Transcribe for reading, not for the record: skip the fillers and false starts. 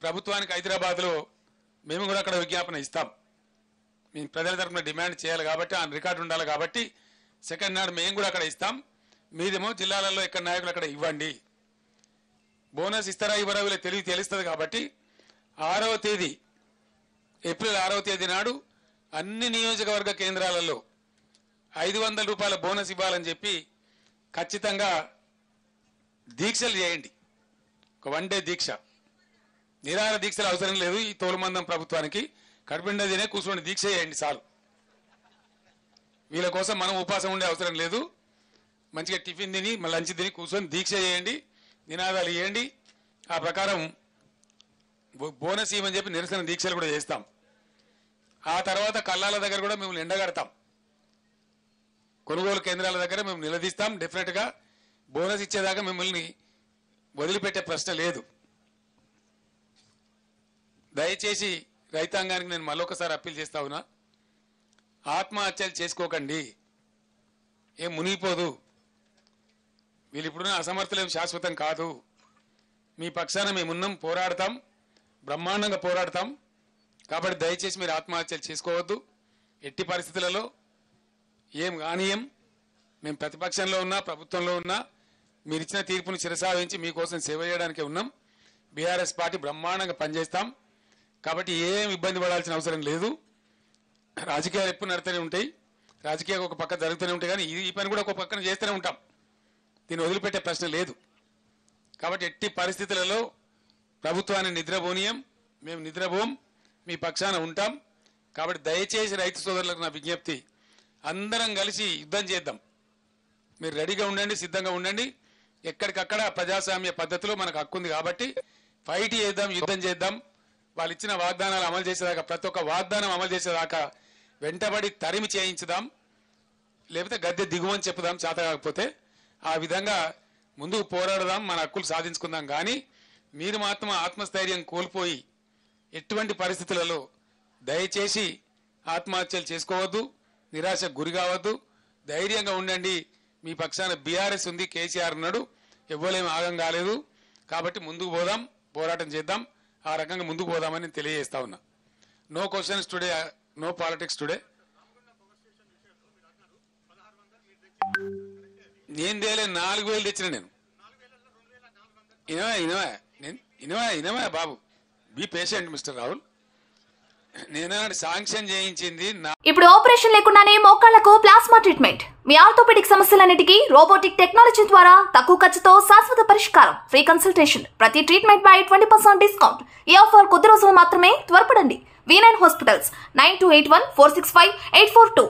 ప్రభుత్వానికి హైదరాబాద్లో మేము కూడా అక్కడ విజ్ఞాపన ఇస్తాం. మేము ప్రజల తరఫున డిమాండ్ చేయాలి కాబట్టి ఆ రికార్డు ఉండాలి కాబట్టి సెకండ్ నాడు మేము కూడా అక్కడ ఇస్తాం. మీదేమో జిల్లాలలో ఎక్కడ నాయకులు అక్కడ ఇవ్వండి. బోనస్ ఇస్తారా ఇవ్వరా వీళ్ళ తెలుస్తుంది కాబట్టి 6వ తేదీ ఏప్రిల్ 6వ తేదీ నాడు అన్ని నియోజకవర్గ కేంద్రాలలో 500 రూపాయల బోనస్ ఇవ్వాలని చెప్పి ఖచ్చితంగా దీక్షలు చేయండి. ఒక 1 డే దీక్ష, నిరాహార దీక్షలు అవసరం లేదు. ఈ తోలుమందం ప్రభుత్వానికి కడుపుండా తినే కూర్చొని దీక్ష చేయండి చాలు. వీళ్ళ కోసం మనం ఉపవాసం ఉండే అవసరం లేదు. మంచిగా టిఫిన్ తిని లంచ్ తిని కూర్చొని దీక్ష చేయండి, నినాదాలు ఇవ్వండి. ఆ ప్రకారం బోనస్ ఇవ్వని చెప్పి నిరసన దీక్షలు కూడా చేస్తాం. ఆ తర్వాత కల్లాల దగ్గర కూడా మేము ఎండగడతాం. కొనుగోలు కేంద్రాల దగ్గర మేము నిలదీస్తాం. డెఫినెట్గా బోనస్ ఇచ్చేదాకా మిమ్మల్ని వదిలిపెట్టే ప్రశ్న లేదు. దయచేసి రైతాంగానికి నేను మళ్ళొకసారి అప్పీల్ చేస్తా ఉన్నా, ఆత్మహత్యలు చేసుకోకండి. ఏం మునిగిపోదు. వీళ్ళు ఇప్పుడున్న అసమర్థులేం శాశ్వతం కాదు. మీ పక్షాన మేమున్నాం, పోరాడతాం, బ్రహ్మాండంగా పోరాడతాం. కాబట్టి దయచేసి మీరు ఆత్మహత్యలు చేసుకోవద్దు. ఎట్టి పరిస్థితులలో ఏం కానీయం. మేము ప్రతిపక్షంలో ఉన్నా ప్రభుత్వంలో ఉన్నా మీరు ఇచ్చిన తీర్పును శిరసావహించి మీకోసం సేవ చేయడానికే ఉన్నాం. బీఆర్ఎస్ పార్టీ బ్రహ్మాండంగా పనిచేస్తాం. కాబట్టి ఏం ఇబ్బంది పడాల్సిన అవసరం లేదు. రాజకీయాలు ఎప్పుడు నడుతూనే ఉంటాయి, రాజకీయాలు ఒక పక్క జరుగుతూనే ఉంటాయి, కానీ ఈ పని కూడా ఒక పక్కన చేస్తూనే ఉంటాం. దీన్ని వదిలిపెట్టే ప్రశ్న లేదు. కాబట్టి ఎట్టి పరిస్థితులలో ప్రభుత్వాన్ని నిద్రపోనీయం, మేము నిద్రపోం, మీ పక్షాన ఉంటాం. కాబట్టి దయచేసి రైతు సోదరులకు నా విజ్ఞప్తి, అందరం కలిసి యుద్ధం చేద్దాం. మీరు రెడీగా ఉండండి, సిద్ధంగా ఉండండి. ఎక్కడికక్కడ ప్రజాస్వామ్య పద్ధతిలో మనకు హక్కు ఉంది కాబట్టి ఫైట్ చేద్దాం, యుద్ధం చేద్దాం. వాళ్ళు ఇచ్చిన వాగ్దానాలు అమలు చేసేదాకా, ప్రతి ఒక్క వాగ్దానం అమలు చేసేదాకా వెంటబడి తరిమి చేయించుదాం. లేకపోతే గద్దె దిగువని చెప్పుదాం చేత కాకపోతే. ఆ విధంగా ముందుకు పోరాడదాం, మన హక్కులు సాధించుకుందాం. కానీ మీరు మాత్రం ఆత్మస్థైర్యం కోల్పోయి ఎటువంటి పరిస్థితులలో దయచేసి ఆత్మహత్యలు చేసుకోవద్దు, నిరాశకు గురి కావద్దు. ధైర్యంగా ఉండండి. మీ పక్షాన బీఆర్ఎస్ ఉంది, కేసీఆర్ ఉన్నాడు, ఎవ్వలేం ఆగం కాలేదు. కాబట్టి ముందుకు పోదాం, పోరాటం చేద్దాం. ఆ రకంగా ముందుకు పోదామని తెలియజేస్తా ఉన్నా. No questions today, no politics today. నేను తేలే 4000 తెచ్చిన నేను. ఇనవా బాబు, బీ పేషెంట్ మిస్టర్ రాహుల్. నేను శాంక్షన్ చేయించింది. ఇప్పుడు ఆపరేషన్ లేకుండానే మోకాళ్లకు ప్లాస్మా ట్రీట్మెంట్. మీ ఆర్థోపెడిక్ సమస్యలన్నిటికీ రోబోటిక్ టెక్నాలజీ ద్వారా తక్కువ ఖర్చుతో శాశ్వత పరిష్కారం. Free consultation. ప్రతి ట్రీట్మెంట్ పై 20% డిస్కౌంట్. ఈ ఆఫర్ కొద్ది రోజులు మాత్రమే. త్వరపడండి. V9 hospitals 9281465842.